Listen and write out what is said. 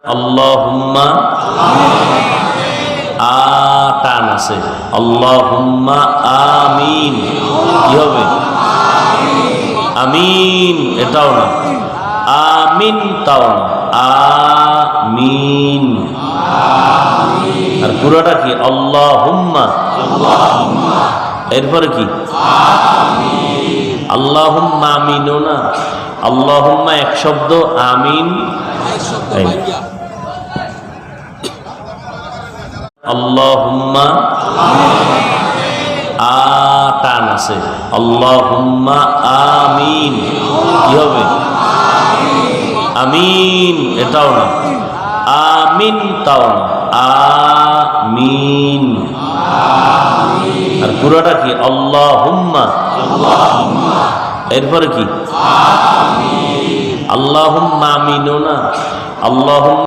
আল্লাহুম্মা টান আছে আল্লাহুম্মা আমিন। কি হবে? আমিন এটাও না, আমিন তাও না, আমিন। আর পুরোটা কি? আল্লাহুম্মা। এরপরে কি? আল্লাহুম্মা আমিনও না, আল্লাহুম্মা এক শব্দ, আমিন আল্লাহুম্মা টান আছে আল্লাহুম্মা আমিন। কি হবে? আমিন এটাও না, আমিন তাও না, আমিন। আর পুরোটা কি? আল্লাহুম্মা। এরপরে কি? আল্লাহুম্মা আমিনও না, আল্লাহুম্মা